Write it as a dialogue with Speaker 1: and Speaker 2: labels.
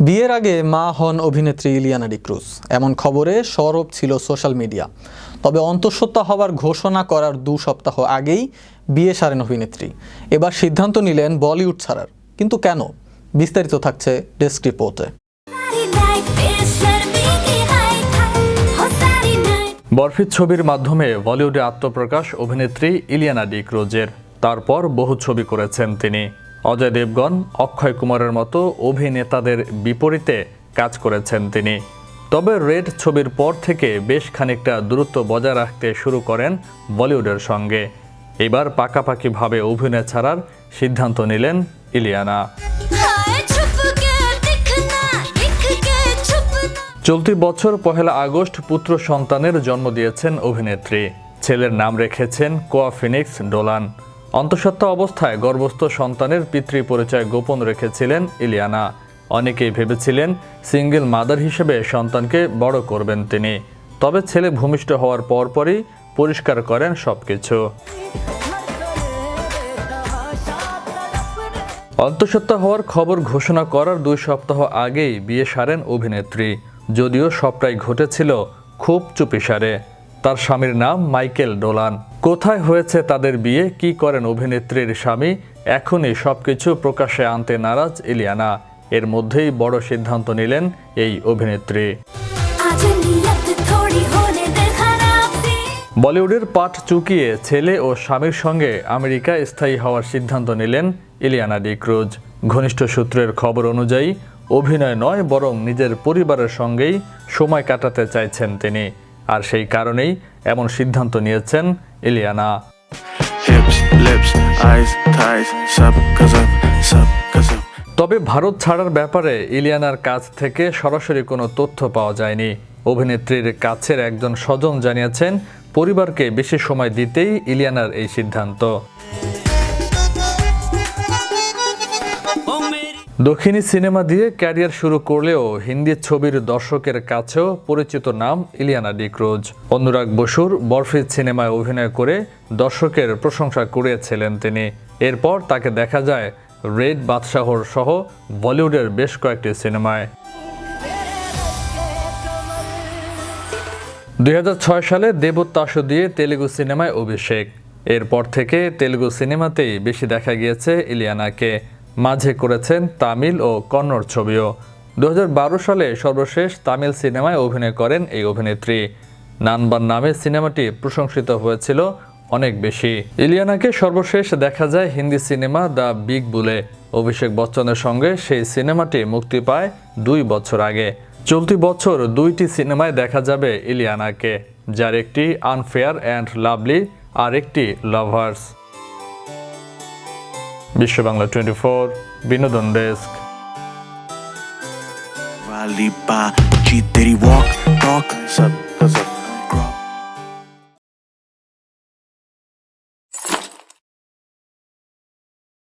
Speaker 1: বিয়ের আগে মা হন অভিনেত্রী ইলিয়ানা ডিক্রুজ, এমন খবরে সরব ছিল সোশ্যাল মিডিয়া। তবে অন্তঃসত্ত্বা হওয়ার ঘোষণা করার 2 সপ্তাহ আগেই বিয়ে সারেন অভিনেত্রী। এবার সিদ্ধান্ত নিলেন বলিউড ছাড়ার। কিন্তু কেন? বিস্তারিত থাকছে ডেস্ক রিপোর্টে।
Speaker 2: বরফি ছবির মাধ্যমে বলিউডে আত্মপ্রকাশ অভিনেত্রী ইলিয়ানা ডিক্রুজের। তারপর বহু ছবি করেছেন তিনি। অজয় দেবগন, অক্ষয় কুমারের মতো অভিনেতাদের বিপরীতে কাজ করেছেন তিনি। তবে রেড ছবির পর থেকে বেশ খানিকটা দূরত্ব বজায় রাখতে শুরু করেন বলিউডের সঙ্গে। এবার পাকাপাকিভাবে অভিনয় ছাড়ার সিদ্ধান্ত নিলেন ইলিয়ানা। চলতি বছর 1 আগস্ট পুত্র সন্তানের জন্ম দিয়েছেন অভিনেত্রী। ছেলের নাম রেখেছেন কোয়া ফিনিক্স ডোলান। অন্তঃসত্ত্বা অবস্থায় গর্ভস্থ সন্তানের পিতৃ পরিচয় গোপন রেখেছিলেন ইলিয়ানা। অনেকেই ভেবেছিলেন সিঙ্গেল মাদার হিসেবে সন্তানকে বড় করবেন তিনি। তবে ছেলে ভূমিষ্ঠ হওয়ার পরপরই পরিষ্কার করেন সবকিছু। অন্তঃসত্ত্বা হওয়ার খবর ঘোষণা করার 2 সপ্তাহ আগেই বিয়ে সারেন অভিনেত্রী। যদিও সবটাই ঘটেছিল খুব চুপিসারে। তার স্বামীর নাম মাইকেল ডোলান। কোথায় হয়েছে তাদের বিয়ে, কি করেন অভিনেত্রীর স্বামী, এখনই সবকিছু প্রকাশ্যে আনতে নারাজ ইলিয়ানা। এর মধ্যেই বড় সিদ্ধান্ত নিলেন এই অভিনেত্রী। বলিউডের পাট চুকিয়ে ছেলে ও স্বামীর সঙ্গে আমেরিকায় স্থায়ী হওয়ার সিদ্ধান্ত নিলেন ইলিয়ানা ডিক্রুজ। ঘনিষ্ঠ সূত্রের খবর অনুযায়ী অভিনয় নয়, বরং নিজের পরিবারের সঙ্গেই সময় কাটাতে চাইছেন তিনি। আর সেই কারণেই এমন সিদ্ধান্ত নিয়েছেন ইলিয়ানা। তবে ভারত ছাড়ার ব্যাপারে ইলিয়ানার কাছ থেকে সরাসরি কোনো তথ্য পাওয়া যায়নি। অভিনেত্রীর কাছের একজন স্বজন জানিয়েছেন, পরিবারকে বেশি সময় দিতেই ইলিয়ানার এই সিদ্ধান্ত। দক্ষিণী সিনেমা দিয়ে ক্যারিয়ার শুরু করলেও হিন্দি ছবির দর্শকের কাছেও পরিচিত নাম ইলিয়ানা ডিক্রুজ। অনুরাগ বসুর বরফি সিনেমায় অভিনয় করে দর্শকের প্রশংসা কুড়িয়েছিলেন তিনি। এরপর তাকে দেখা যায় রেড বাদশাহর সহ বলিউডের বেশ কয়েকটি সিনেমায়। 2006 সালে দেবোত্তাশু দিয়ে তেলুগু সিনেমায় অভিষেক। এরপর থেকে তেলুগু সিনেমাতেই বেশি দেখা গিয়েছে ইলিয়ানাকে। মাঝে করেছেন তামিল ও কন্নড় ছবিও। 2012 সালে সর্বশেষ তামিল সিনেমায় অভিনয় করেন এই অভিনেত্রী। নানবান নামে সিনেমাটি প্রশংসিত হয়েছিল অনেক বেশি। ইলিয়ানাকে সর্বশেষ দেখা যায় হিন্দি সিনেমা দ্য বিগ বুলে। অভিষেক বচ্চনের সঙ্গে সেই সিনেমাটি মুক্তি পায় 2 বছর আগে। চলতি বছর 2টি সিনেমায় দেখা যাবে ইলিয়ানাকে, যার একটি আনফেয়ার অ্যান্ড লাভলি আর একটি লাভার্স। বিশ্ব বাংলা 24 বিনোদন ডেস্ক।